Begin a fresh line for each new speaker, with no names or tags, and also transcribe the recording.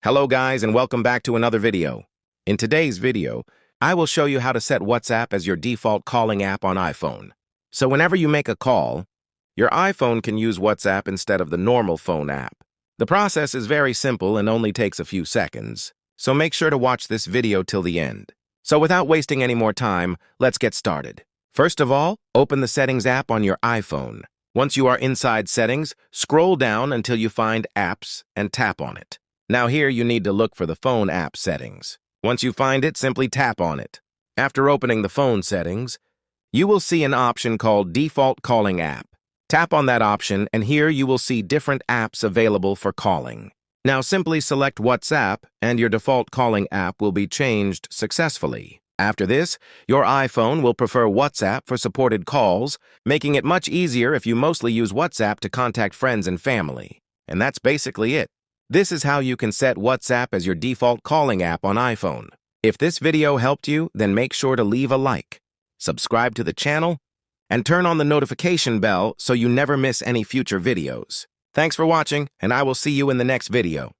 Hello guys and welcome back to another video. In today's video, I will show you how to set WhatsApp as your default calling app on iPhone. So whenever you make a call, your iPhone can use WhatsApp instead of the normal phone app. The process is very simple and only takes a few seconds, so make sure to watch this video till the end. So without wasting any more time, let's get started. First of all, open the Settings app on your iPhone. Once you are inside Settings, scroll down until you find Apps and tap on it. Now here you need to look for the phone app settings. Once you find it, simply tap on it. After opening the phone settings, you will see an option called Default Calling App. Tap on that option and here you will see different apps available for calling. Now simply select WhatsApp and your default calling app will be changed successfully. After this, your iPhone will prefer WhatsApp for supported calls, making it much easier if you mostly use WhatsApp to contact friends and family. And that's basically it. This is how you can set WhatsApp as your default calling app on iPhone. If this video helped you, then make sure to leave a like, subscribe to the channel, and turn on the notification bell so you never miss any future videos. Thanks for watching, and I will see you in the next video.